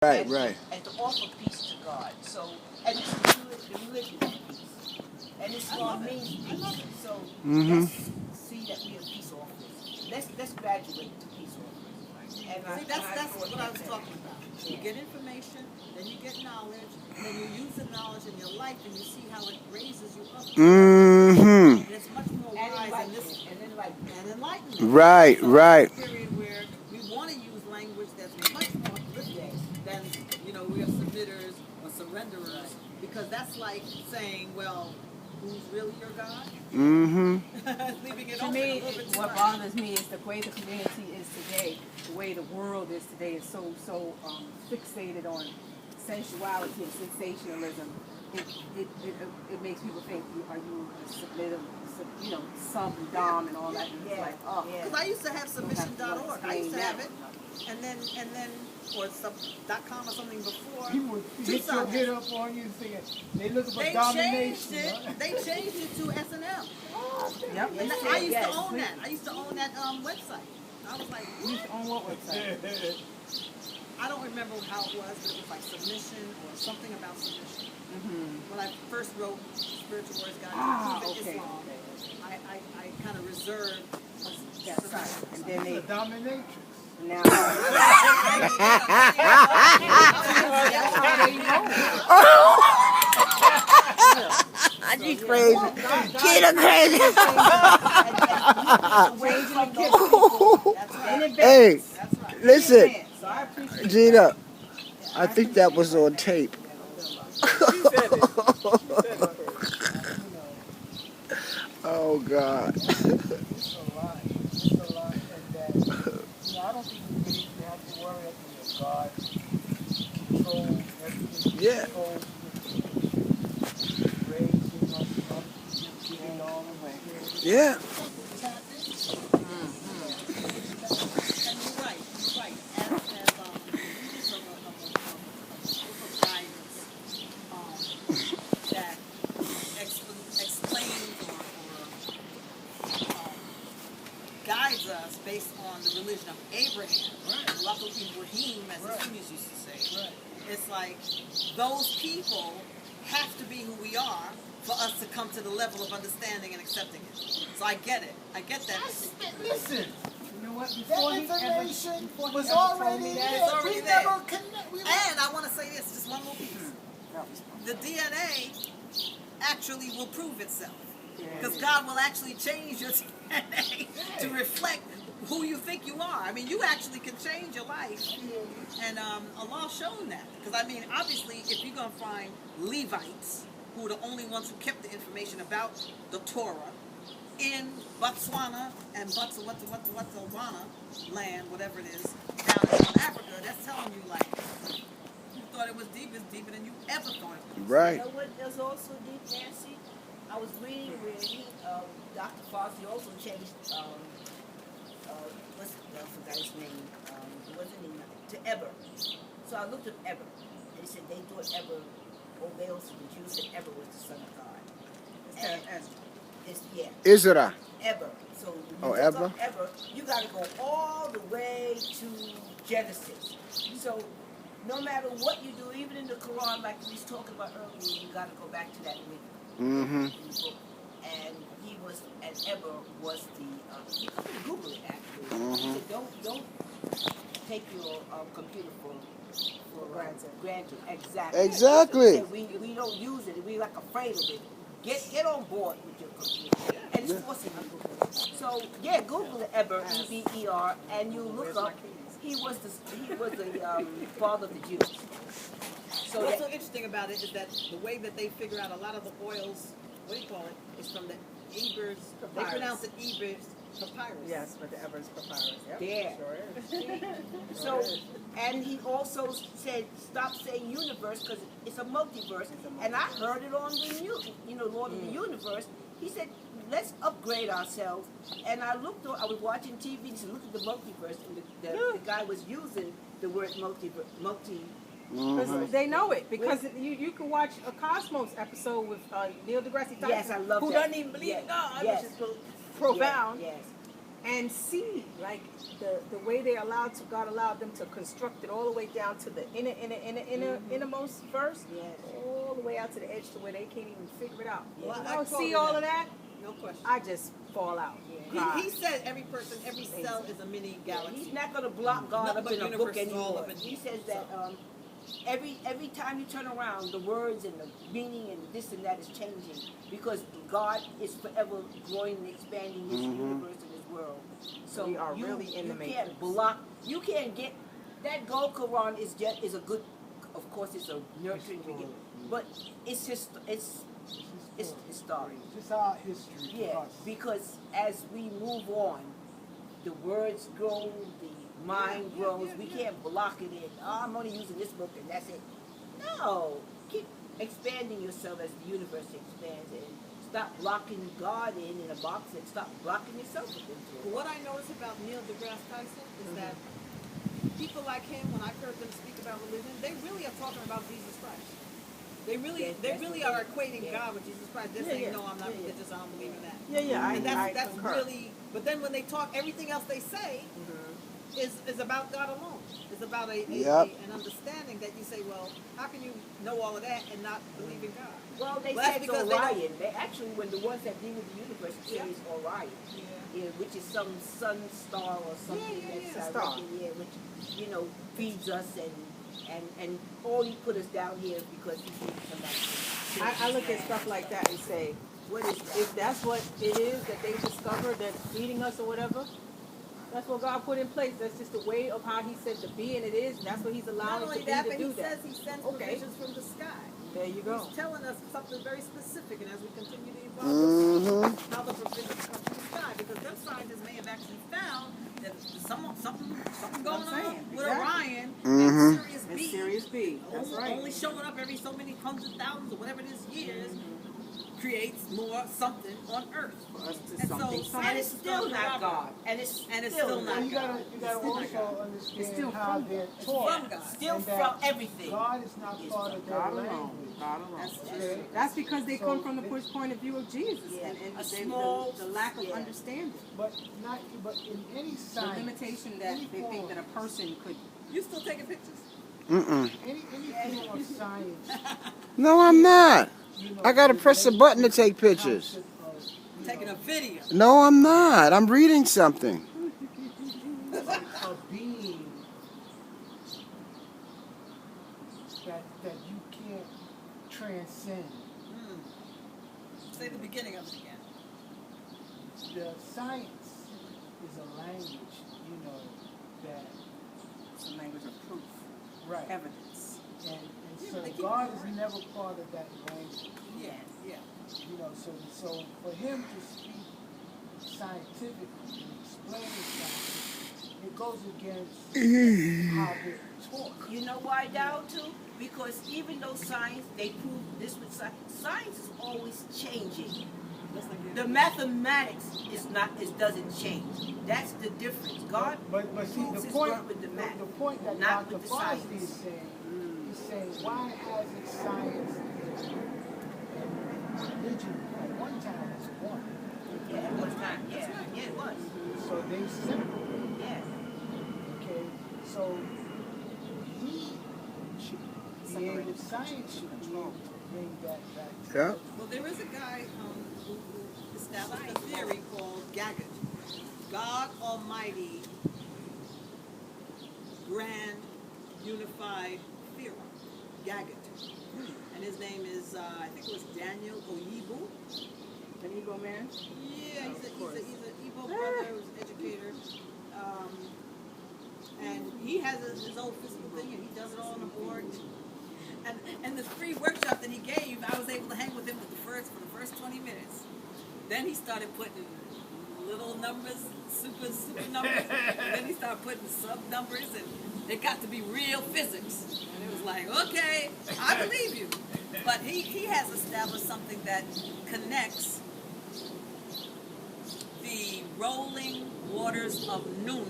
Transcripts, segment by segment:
Right. And to offer peace to God. So, and this is the religion of peace. And Islam means peace. So let's see that we are peace offerers. Let's graduate to peace offerers. And See, that's what I was talking about. You get information, then you get knowledge, and then you use the knowledge in your life, and you see how it raises you up. And it's much more wise in this and enlightenment. and enlightenment. Right, so right. It's a period where we want to use language that's much more uplifting than we are submitters or surrenderers, because that's like saying, well, who's really your God? Leaving it To open me, a little bit too what much. bothers me is the way the community is today, the way the world is today is so fixated on sensuality and sensationalism. It makes people think, are you submissive, some dom and all that. And it's like, oh, Because I used to have submission.org. I used to have it, and then or some .com or something before. People get up on you and say they looking for domination. They changed it to SNL. Yep. And I used to own that. I used to own that website. I was like, You used to own what website? I don't remember how it was, but it was like submission or something about submission. When I first wrote Spiritual Words Guide to Islam, I kind of reserved That's right. And then they Dominatrix. now. She's crazy. She's crazy. Hey, listen, Gina, I think that was on tape. Oh, God. It's a lot. It's a lot. And that, I don't think we really have to worry that God controls everything. Yeah. Yeah. And you're right. As users of a book of guidance that explains or guides us based on the religion of Abraham, Laqul Ibrahim, as the Sunnis used to say. It's like those people have to be who we are for us to come to the level of understanding and accepting it. So I get it. I get that. Listen, You know what? that information was ever told already me there. that, it's already We there. never connect. And I want to say this, just one more piece. The DNA actually will prove itself. Because God will actually change your DNA to reflect who you think you are. I mean, you actually can change your life. And Allah's shown that. Because, I mean, obviously, if you're going to find Levites, who are the only ones who kept the information about the Torah, in Botswana and Botswana land, whatever it is, down in South Africa, that's telling you, like, you thought it was deep, it's deeper than you ever thought it was. Right. You know what was also deep, Nancy? I was reading where Dr. Fauci also changed, I forgot his name, it wasn't even, to Eber. So I looked at Eber, and they said they thought Eber, they also, the Jews said Eber was the son of God. Isra. Eber. So when Oh, you look Eber? up Eber, you got to go all the way to Genesis. So no matter what you do, even in the Quran, like we was talking about earlier, you got to go back to that book. And Eber was the, you can Google it actually. He said, don't take your computer for granted. Exactly. He said, we don't use it. We like afraid of it. Get on board with your computer. And it's forcing you. So yeah, Google it, Eber, E-B-E-R, and you look up. He was the father of the Jews. So what's so interesting about it is that the way that they figure out a lot of the oils, what do you call it, is from the Ebers. They pronounce it Ebers papyrus. Yes, but the Everest papyrus. Yep, Yeah. sure is. So, and he also said, stop saying universe because it's a multiverse. And I heard it on the Lord of the Universe. He said, let's upgrade ourselves. And I looked, I was watching TV and said, look at the multiverse. And the guy was using the word multi. They know it because you can watch a Cosmos episode with Neil deGrasse Tyson, Yes, I love who that. doesn't even believe in God, Yes. which is profound. Yes. and see like the way they God allowed them to construct it all the way down to the innermost verse, Yes. all the way out to the edge to where they can't even figure it out. Well, When I I quoted see all of that. that, No question. I just fall out. He said every person, every cell is a mini galaxy. He's not going to block God Nothing up but in a universe book is all anymore. up in He here, says that every time you turn around, the words and the meaning and this and that is changing because God is forever growing and expanding His universe and His world. So We are really in the you can't matrix. block. You can't get that gold Quran is a good. Of course, it's a nurturing beginning, but it's just it's historic. It's just our history for Yeah, us. because as we move on, the words grow, the mind grows. We can't block it in. Oh, I'm only using this book and that's it. No, keep expanding yourself as the universe expands and stop blocking God in a box and stop blocking yourself into But it. what I notice about Neil deGrasse Tyson is that people like him, when I've heard them speak about religion, they really are talking about Jesus Christ. They really, Yes, they that's really what are they- equating yeah. God with Jesus Christ. They're Yeah, saying, yeah. no, I'm not Yeah, yeah. religious, I don't believe in that. Yeah, And I that's concur. really, but then when they talk, everything else they say is about God alone. It's about an understanding that you say, well, how can you know all of that and not believe in God? Well, they Well, that's said it's because they don't- Orion. They actually, when the ones that deal with the universe say it's Orion. Yeah, which is some sun star or something that's Star. which feeds us and all he put us down here is because he needs somebody. I look at stuff like that and say, What is that? if that's what it is that they discovered that's feeding us or whatever, that's what God put in place. That's just the way of how He said to be, and it is. That's what He's Not allowing only to be that, to but do he that. says he sends Okay. provisions from the sky. There you go. He's telling us something very specific, and as we continue to evolve, how the provisions come from the sky, because them scientists may have actually found that something going on saying, with exactly. Orion and Sirius And B, Sirius B. That's only, right. only showing up every so many hundreds, thousands, or whatever it is years, creates more something on Earth. For us to And something. so And it's science is still gonna not corroborate. God. And it's still not You gotta also understand still how from they're It's taught. from God. Still and from that everything. God is not part of their God alone. language. God alone. That's Okay? That's because they come So from the they- point of view of Jesus Yeah. and A they, small- the lack of yeah. understanding. But in any The science, limitation that any they think form- that a person could. You still taking pictures? any form of science, No, I'm not. you know, I gotta press a button to take pictures. concept of, you Taking know, a video. No, I'm not. I'm reading something. a being that you can't transcend. Say the beginning of it again. The science is a language, you know, that It's a language of proof, right. evidence. And Yeah, so but they keep God it is right. never part of that language. Yeah, yeah. You know, so for him to speak scientifically and explain science, it goes against how they're taught. You know why, Dow, too? Because even though science, they prove this with science, science is always changing. Just like The mathematics doesn't change. That's the difference. God But see, proves the his point, word with the math, the point that not Dr. with the Fauci science. is saying, why hasn't science and religion at one time was one? Yeah, at one time. Yeah, it was. So they separated. Yeah. Okay, so we should be able, science should be able to bring that back. Yeah. Well, there is a guy who established a theory called Gaggett. God Almighty Grand Unified Theory. Gaggett. And his name is, I think it was Daniel Oyebu. An ego man. Yeah, he's an Igbo brother, who's an educator. And he has his own physical thing, and he does it all on the board. And the free workshop that he gave, I was able to hang with him for the first 20 minutes. Then he started putting little numbers, super numbers, and then he started putting sub numbers, and it got to be real physics. And it was like, okay, I believe you. But he has established something that connects the rolling waters of Nun,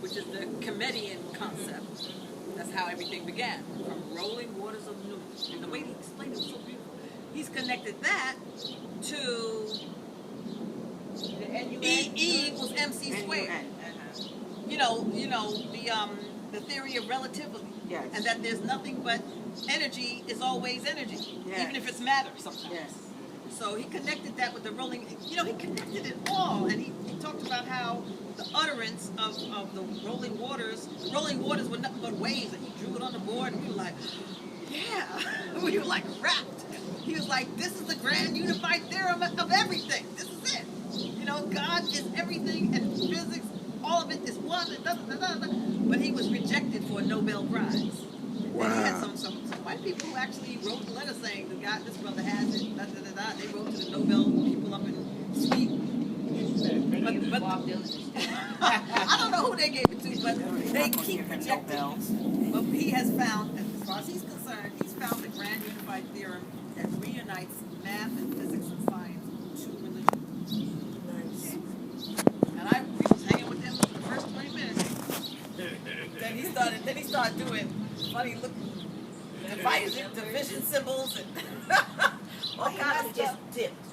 which is the Comedian concept. That's how everything began, from rolling waters of Nun. And the way he explained it was so beautiful. He's connected that to E equals MC squared. You know the theory of relativity. Yes. And that there's nothing but energy is always energy, Yes. even if it's matter sometimes. Yes. So he connected that with the rolling, he connected it all. And he talked about how the utterance of the rolling waters were nothing but waves. And he drew it on the board, and we were like, yeah. We were like rapt. He was like, this is the grand unified theorem of everything. This is it. God is everything, and physics, all of it is one. But he was rejected for a Nobel Prize. Wow. And he had some white people who actually wrote the letter saying, this brother has it, They wrote to the Nobel people up in Sweden. But I don't know who they gave it to, but they keep rejecting. But he has found, as far as he's concerned, he's found the grand unified theorem that reunites math and physics and science to religion. Nice. And we was hanging with him for the first 20 minutes. Then he started doing funny looking division symbols and all kinds of stuff. Just tipped.